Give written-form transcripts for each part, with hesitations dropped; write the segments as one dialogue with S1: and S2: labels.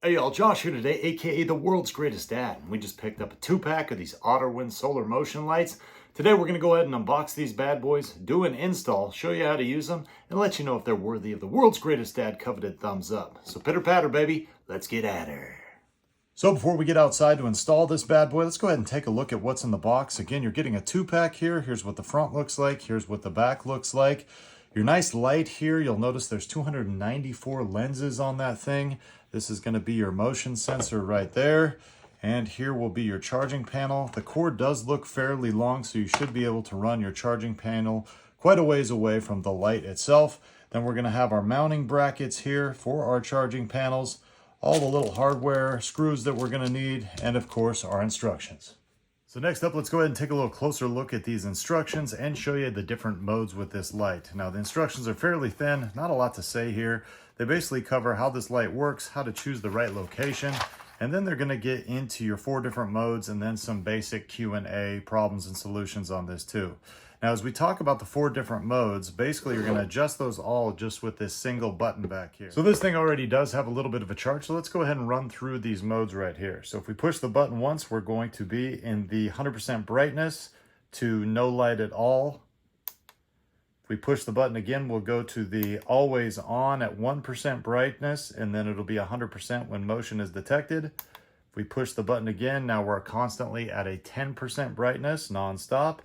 S1: Hey y'all, Josh here today, aka the world's greatest dad. We just picked up a 2-pack of these Auderwin solar motion lights. Today we're going to go ahead and unbox these bad boys, do an install, show you how to use them, and let you know if they're worthy of the world's greatest dad coveted thumbs up. So pitter patter baby, let's get at her. So before we get outside to install this bad boy, let's go ahead and take a look at what's in the box. Again, you're getting a 2-pack here. Here's what the front looks like. Here's what the back looks like. Your nice light here, you'll notice there's 294 lenses on that thing. This is going to be your motion sensor right there. And here will be your charging panel. The cord does look fairly long, so you should be able to run your charging panel quite a ways away from the light itself. Then we're going to have our mounting brackets here for our charging panels, all the little hardware, screws that we're going to need, and of course our instructions. So next up, let's go ahead and take a little closer look at these instructions and show you the different modes with this light. Now the instructions are fairly thin, not a lot to say here. They basically cover how this light works, how to choose the right location, and then they're going to get into your 4 different modes and then some basic Q&A problems and solutions on this too. Now as we talk about the 4 different modes, basically you're going to adjust those all just with this single button back here. So this thing already does have a little bit of a chart, so let's go ahead and run through these modes right here. So if we push the button once, we're going to be in the 100% brightness to no light at all. If we push the button again, we'll go to the always on at 1% brightness, and then it'll be 100% when motion is detected. If we push the button again, now we're constantly at a 10% brightness non-stop.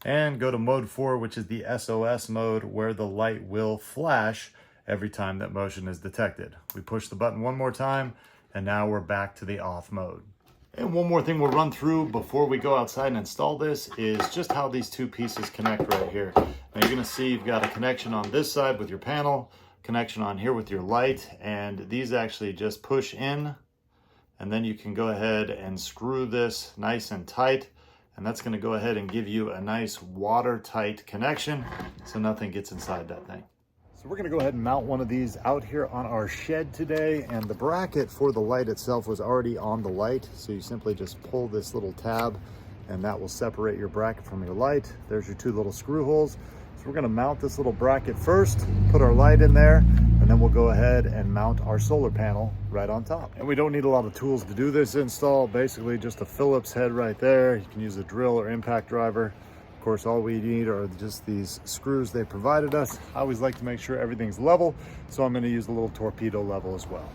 S1: And go to mode 4, which is the SOS mode, where the light will flash every time that motion is detected. We push the button one more time, and now we're back to the off mode. And one more thing we'll run through before we go outside and install this is just how these 2 pieces connect right here. Now you're going to see you've got a connection on this side with your panel, connection on here with your light, and these actually just push in, and then you can go ahead and screw this nice and tight. And that's going to go ahead and give you a nice watertight connection so nothing gets inside that thing. So we're going to go ahead and mount one of these out here on our shed today. And the bracket for the light itself was already on the light. So you simply just pull this little tab and that will separate your bracket from your light. There's your 2 little screw holes. So we're going to mount this little bracket first, put our light in there, and then we'll go ahead and mount our solar panel right on top. And we don't need a lot of tools to do this install. Basically just a Phillips head right there. You can use a drill or impact driver. Of course, all we need are just these screws they provided us. I always like to make sure everything's level, so I'm going to use a little torpedo level as well.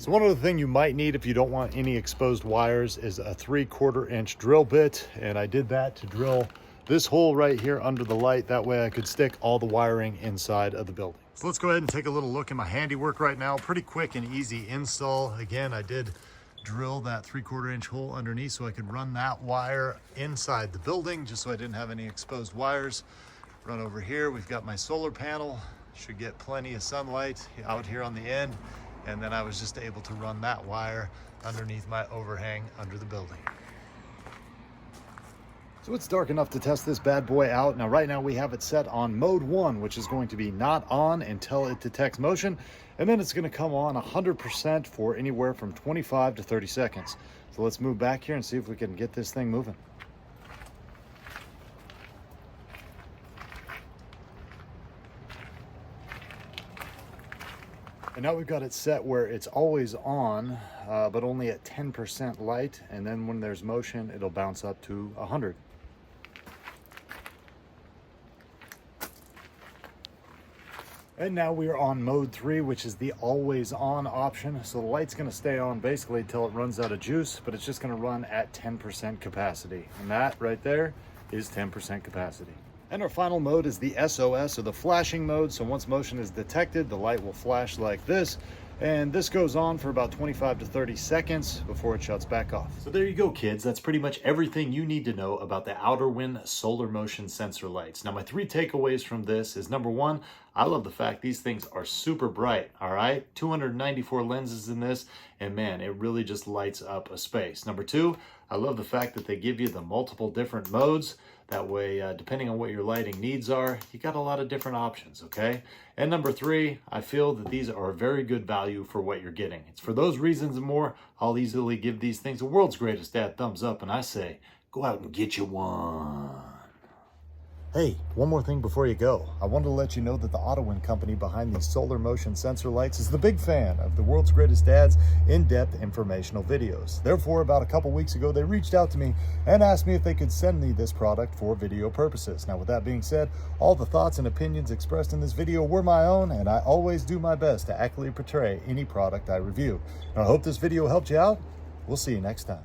S1: So one other thing you might need if you don't want any exposed wires is a 3/4 inch drill bit. And I did that to drill this hole right here under the light. That way I could stick all the wiring inside of the building. So let's go ahead and take a little look at my handiwork right now. Pretty quick and easy install. Again, I did drill that 3/4 inch hole underneath so I could run that wire inside the building just so I didn't have any exposed wires. Run over here, we've got my solar panel. Should get plenty of sunlight out here on the end. And then I was just able to run that wire underneath my overhang under the building. So it's dark enough to test this bad boy out. Now right now we have it set on mode 1, which is going to be not on until it detects motion. And then it's going to come on 100% for anywhere from 25 to 30 seconds. So let's move back here and see if we can get this thing moving. And now we've got it set where it's always on, but only at 10% light. And then when there's motion, it'll bounce up to 100. And now we are on mode 3, which is the always on option. So the light's going to stay on basically until it runs out of juice, but it's just going to run at 10% capacity. And that right there is 10% capacity. And our final mode is the SOS, or the flashing mode. So once motion is detected, the light will flash like this. And this goes on for about 25 to 30 seconds before it shuts back off. So there you go, kids. That's pretty much everything you need to know about the Auderwin solar motion sensor lights. Now, my 3 takeaways from this is, number 1, I love the fact these things are super bright, all right? 294 lenses in this, and man, it really just lights up a space. Number 2, I love the fact that they give you the multiple different modes. That way, depending on what your lighting needs are, you got a lot of different options, okay? And number 3, I feel that these are a very good value for what you're getting. It's for those reasons and more, I'll easily give these things a world's greatest dad thumbs up, and I say, go out and get you one. Hey, one more thing before you go. I wanted to let you know that the Auderwin company behind these solar motion sensor lights is the big fan of the world's greatest dad's in-depth informational videos. Therefore, about a couple weeks ago, they reached out to me and asked me if they could send me this product for video purposes. Now, with that being said, all the thoughts and opinions expressed in this video were my own, and I always do my best to accurately portray any product I review. Now, I hope this video helped you out. We'll see you next time.